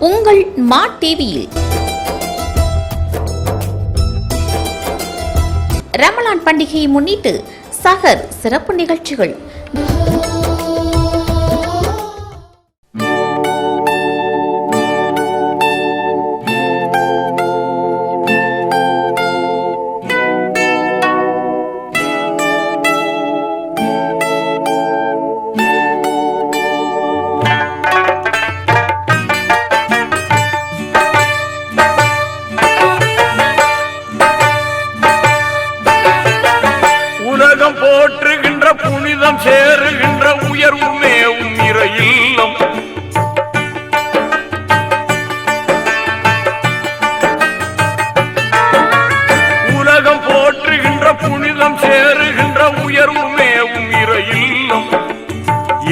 உங்கள் மா டிவியில் ரமலான் பண்டிகையை முன்னிட்டு சஹர் சிறப்பு நிகழ்ச்சிகள். போற்றுகின்ற புனிதம் சேருகின்ற உயர்வு மேவும் இறையில்லம். உலகம் போற்றுகின்ற புனிதம் சேருகின்ற உயர்வு மேவும் இறையில்லம்.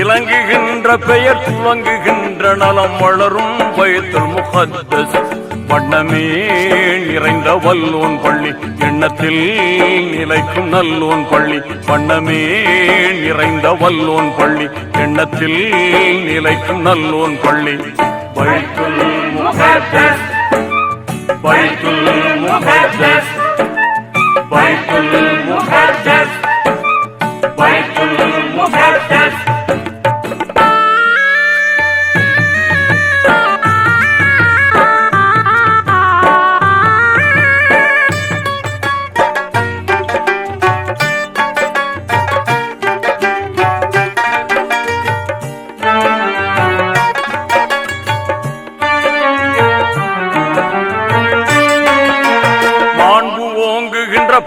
இலங்குகின்ற பெயர் துவங்குகின்ற நலம் வளரும் பைத்துல் முகத்தஸ். வண்ணமே நிறைந்த வல்லோன் பள்ளி, எண்ணத்தில் நிலைக்கும் நல்லோன் பள்ளி. வண்ணமே நிறைந்த வல்லோன் பள்ளி, எண்ணத்தில் நிலைக்கும் நல்லோன் பள்ளி. பைத்துல் முகத்தஸ், பைத்துல் முகத்தஸ், பைத்துல் முகத்தஸ், பைத்துல் முகத்தஸ்.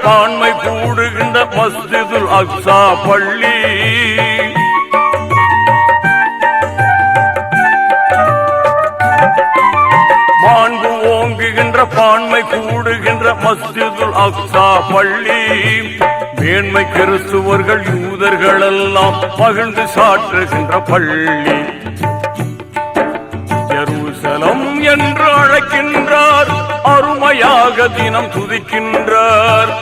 பான்மை கூடுகின்ற மஸ்ஜிதுல் அக்ஸா பள்ளி. மாண்பு ஓங்குகின்ற பான்மை கூடுகின்ற மஸ்ஜிதுல் அக்ஸா பள்ளி. மேன்மை கிறிஸ்துவர்கள் யூதர்கள் எல்லாம் மகிழ்ந்து சாற்றுகின்ற பள்ளி. ஜெருசலம் என்று அழைக்கின்றார், அருமையாக தினம் துதிக்கின்றார்.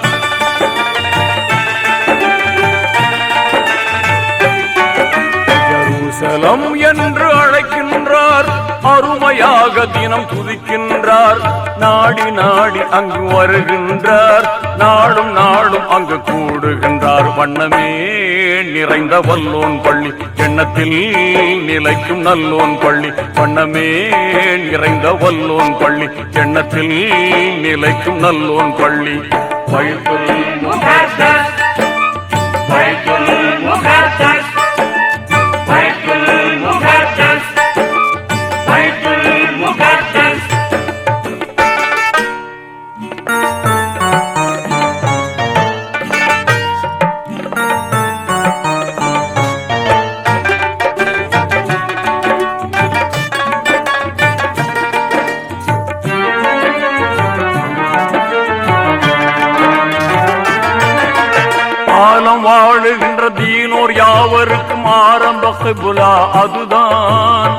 ஜெருசலம் என்று அழைக்கின்றார், அருமையாக தினம் துதிக்கின்றார். நாடி நாடி அங்கு வருகின்றார், நாடும் நாடும் அங்கு கூடுகின்றார். வண்ணமே நிறைந்த வல்லோன் பள்ளி, எண்ணத்தில் நிலைக்கும் நல்லோன் பள்ளி. வண்ணமே நிறைந்த வல்லோன் பள்ளி, எண்ணத்தில் நிலைக்கும் நல்லோன் பள்ளி. பைத்துல் முகத்தஸ், பைத்துல் முகத்தஸ், பைத்துல் முகத்தஸ், பைத்துல் முகத்தஸ். வாழுகின்ற தீனோர் யாவருக்கும் ஆரம்ப கிப்லா அதுதான்.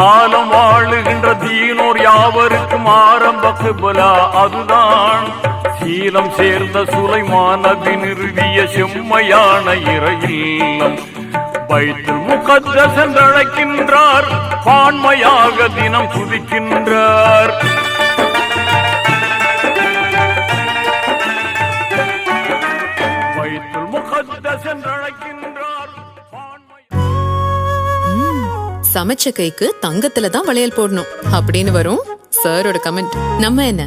ஆலம் வாழுகின்ற தீனோர் யாவருக்கும் ஆரம்ப கிப்லா அதுதான். சீலம் சேர்ந்த சுலைமான் நபி நிறுவிய செம்மையான இறையில்லம். பைத்துல் முகத்தஸ் என்றழைக்கின்றார், பான்மையாக தினம் துதிக்கின்றார். சமைச்ச கைக்கு தங்கத்துல தான் வளையல் போடணும் அப்படின்னு வரும் சாரோட கமெண்ட். நம்ம என்ன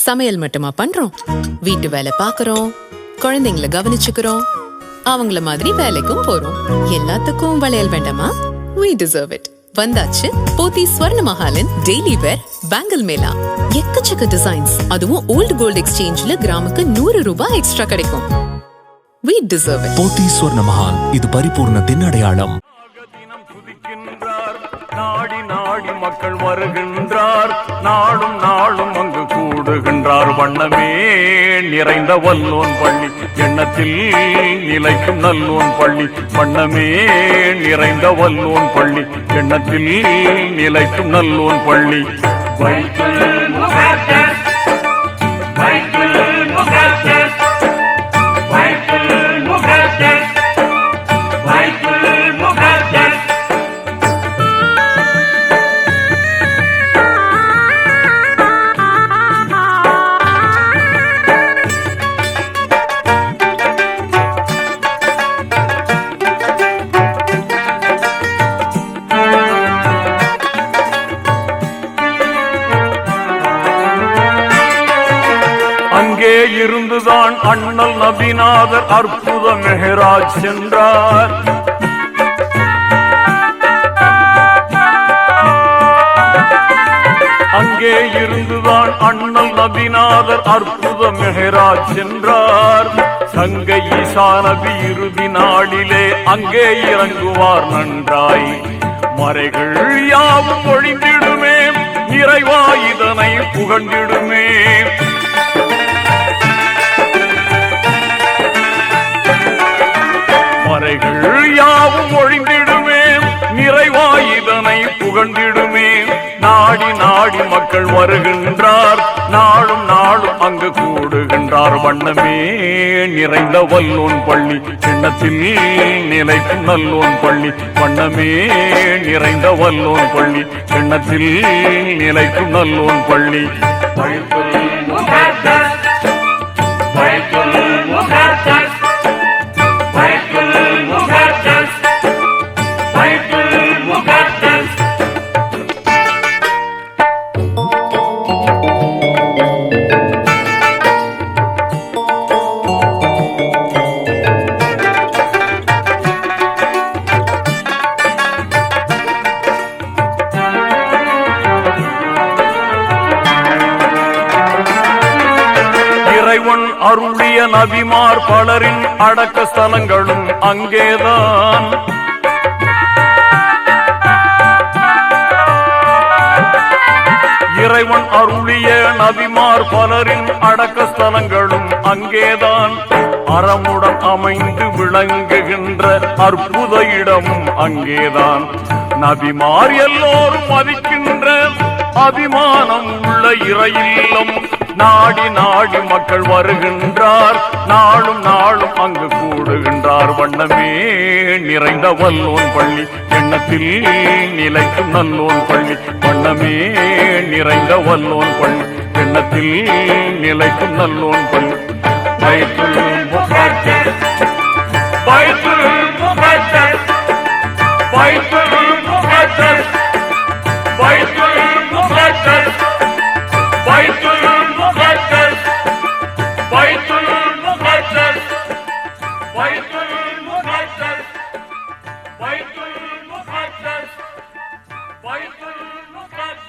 சமையல் மட்டுமா பண்றோம்? வீட்டு வேலை பாக்குறோம், குழந்தைங்களை கவனிச்சுக்கிறோம், அவங்கள மாதிரி வேலைக்கும் போறோம். எல்லாத்துக்கும் வளையல் வேண்டாமா? We deserve it. வந்தாச்சு போத்தி ஸ்வர்ண மஹாலின் டெய்லி வேர் பேங்கிள் மேளா. எக்கச்சக்க டிசைன்ஸ், அதுவும் ஓல்ட் கோல்ட் எக்ஸ்சேஞ்ச்ல கிராமுக்கு 100 ரூபாய் எக்ஸ்ட்ரா கிடைக்கும். We deserve it. போத்தி ஸ்வர்ண மஹால், இது பரிபூர்ணத்தின் அடையாளம். நாடி நாடி மக்கள் வருகின்றார், நாடும் நாடும் அங்கு கூடுகின்றார். வண்ணமே நிறைந்த வல்லோன் பள்ளி, எண்ணத்தில் நிலைக்கும் நல்லோன் பள்ளி. வண்ணமே நிறைந்த வல்லோன் பள்ளி, எண்ணத்தில் நிலைக்கும் நல்லோன் பள்ளி. பைத்துல் முகத்தஸ், பைத்துல் முகத்தஸ், பைத்துல் முகத்தஸ், பைத்துல் அண்ணல் நபிநாதர் அற்புத மெஹராஜ் சென்றார். அங்கே இருந்துதான் அண்ணல் நபிநாதர் அற்புத மெஹராஜ் சென்றார். சங்கை ஈசா நபி இறுதி நாளிலே அங்கே இறங்குவார் நன்றாய். மறைகள் யாவும் ஒழிந்திடுமே, நிறைவா இதனை புகழ்ந்திடுமே. மறைகள் யாவும் ஒழிந்திடுமே, நிறைவா இதனை புகழ்ந்திடுமே. நாடி நாடி மக்கள் வருகின்றார், நாளும் நாளும் அங்கு கூடுகின்றார். வண்ணமே நிறைந்த வல்லோன் பள்ளி, எண்ணத்தில் நிலைக்கும் நல்லோன் பள்ளி. வண்ணமே நிறைந்த வல்லோன் பள்ளி, எண்ணத்தில் நிலைக்கும் நல்லோன் பள்ளி. பைத்துல் முகத்தஸ், பைத்துல் முகத்தஸ், பைத்துல் முகத்தஸ், பைத்துல் முகத்தஸ். அருளிய நபிமார் பலரின் அடக்க ஸ்தலங்களும் அங்கேதான். இறைவன் அருளிய நபிமார் பலரின் அடக்க ஸ்தலங்களும் அங்கேதான். அறமுடன் அமைந்து விளங்குகின்ற அற்புத இடமும் அங்கேதான். நபிமார் எல்லோரும் மதிக்கின்ற அபிமானம் உள்ள இறையில்லம். நாடி நாடி மக்கள் வருகின்றார், நாளும் நாளும் அங்கு கூடுகின்றார். வண்ணமே நிறைந்த வல்லோன் பள்ளி, எண்ணத்தில் நிலைக்கும் நல்லோன் பள்ளி. வண்ணமே நிறைந்த வல்லோன் பள்ளி, எண்ணத்தில் நிலைக்கும் நல்லோன் பள்ளி. பைத்துல் முகத்தஸ், பைத்துல் முகத்தஸ், பைத்துல் முகத்தஸ், பைத்துல் முகத்தஸ், பைத்துல் முகத்தஸ், பைத்துல் முகத்தஸ், பைத்துல் முகத்தஸ், பைத்துல் முகத்தஸ், பைத்துல் முகத்தஸ்.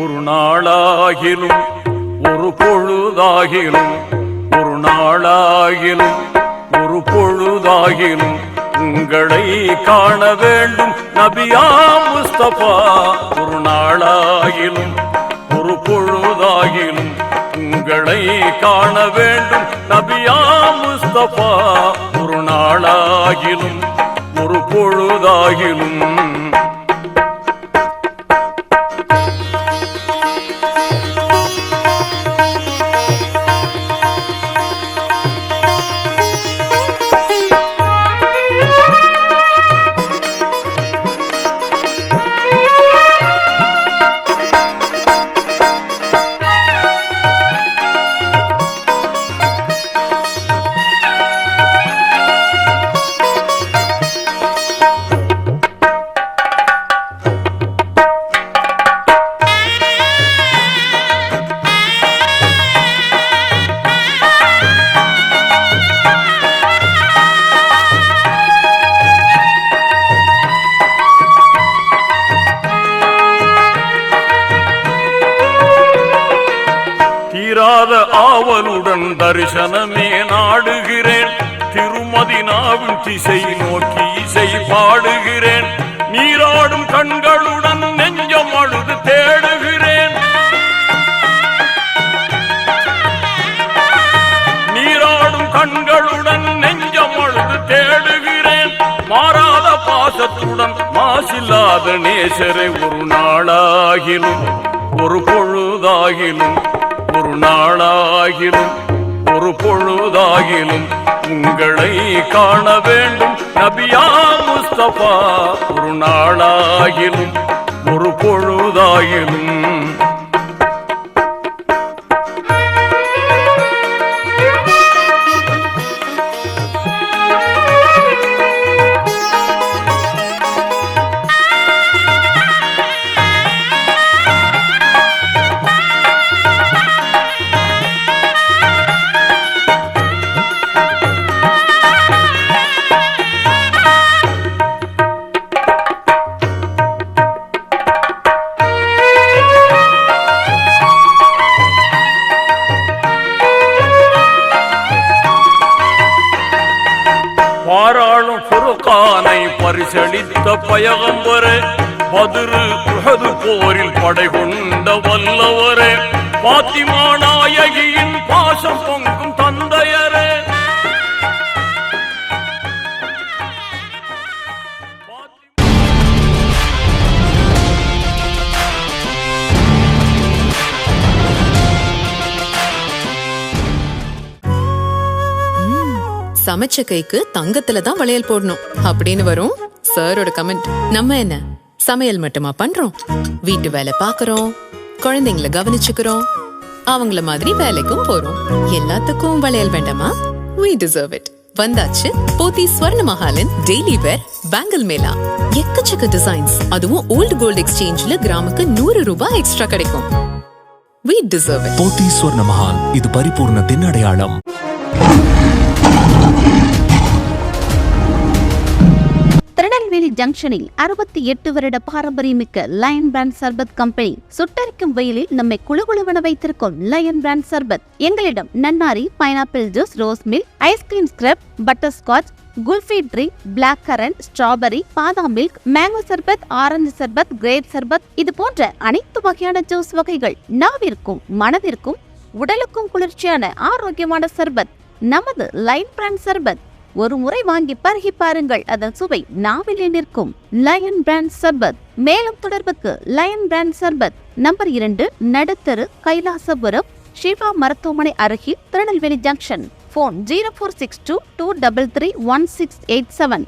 ஒரு நாளாகிலும் ஒரு பொழுதாகிலும், ஒரு நாளாகிலும் ஒரு பொழுதாகிலும் உங்களை காண வேண்டும் நபியா முஸ்தபா. ஒரு நாளாகிலும் ஒரு பொழுதாகிலும் உங்களை காண வேண்டும் நபியா முஸ்தபா. ஒரு நாளாகிலும் ஒரு பொழுதாகிலும். ஆவலுடன் தரிசனமே நாடுகிறேன். திருமதினாவின் திசை நோக்கி இசை பாடுகிறேன். நீராடும் கண்களுடன் நெஞ்சம் அழுது தேடுகிறேன். நீராடும் கண்களுடன் நெஞ்சம் அழுது தேடுகிறேன். மாறாத பாசத்துடன் மாசில்லாத நேசரை ஒரு நாளாகிலும் ஒரு பொழுதாகிலும் ஒரு நாளாகிலும் ஒரு பொழுதாகிலும் உங்களை காண வேண்டும் நபியா முஸ்தபா. ஒரு நாளாகிலும் ஒரு பொழுதாகிலும் பாராளும் ஃபுர்கானை பரிசளித்த பயகம்பரே, பத்ரு உஹது போரில் படை கொண்ட வல்லவரே, பாத்திமா நாயகியின் பாசம் பொங்கும் தந்தையரே. சமைச்ச கைக்கு தங்கத்துல தான் வளையல் போடணும் அப்படின்னு வரும் சாரோட கமெண்ட். நம்ம என்ன சமையல் மட்டுமா பண்றோம், வீட்டு வேலை பாக்குறோம், குழந்தைங்களை கவனிச்சுக்கிறோம், அவங்கள மாதிரி வேலைக்கும் போறோம். எல்லாத்துக்கும் வளையல் வேண்டாமா? We deserve it. வந்தாச்சு போத்தி ஸ்வர்ண மஹாலின் டெய்லி வேர் பேங்கிள் மேளா. எக்கச்சக்க டிசைன்ஸ், அதுவும் ஓல்ட் கோல்ட் எக்ஸ்சேஞ்ச்ல கிராமுக்கு 100 ரூபாய் எக்ஸ்ட்ரா கிடைக்கும். We deserve it. போத்தி ஸ்வர்ண மஹால், இது பரிபூர்ணத்தின் அடையாளம். திருநெல்வேலி ஜங்ஷனில் 68 வருட பாரம்பரியமிக்க லயன் பிராண்ட் சர்பத் கம்பெனி. சுட்டரிக்கும் வெயிலில் நம்மை குளுகுளுவென வைத்திருக்கும் லயன் பிராண்ட் சர்பத். எங்களிடம் நன்னாரி, pineapple juice, rose milk, ice cream scrub, butter scotch, kulfi drink, black currant, strawberry, பாதாம் மில்க், மேங்கோ சர்பத், ஆரஞ்சு சர்பத், கிரேப் சர்பத், இது போன்ற அனைத்து வகையான ஜூஸ் வகைகள். நாவிற்கும் மனதிற்கும் உடலுக்கும் குளிர்ச்சியான ஆரோக்கியமான சர்பத் நமது லயன் பிராண்ட் சர்பத். ஒரு முறை வாங்கி பருகி பாருங்கள், அதன் சுவை நாவில் நிற்கும். லயன் பிராண்ட் சர்பத். மேலும் தொடர்புக்கு லயன் பிராண்ட் சர்பத், நம்பர் 2, நடுத்தரு, கைலாசபுரம், ஷிவா மருத்துவமனை அருகில், திருநெல்வேலி ஜங்ஷன். போன் 0462 233 1687.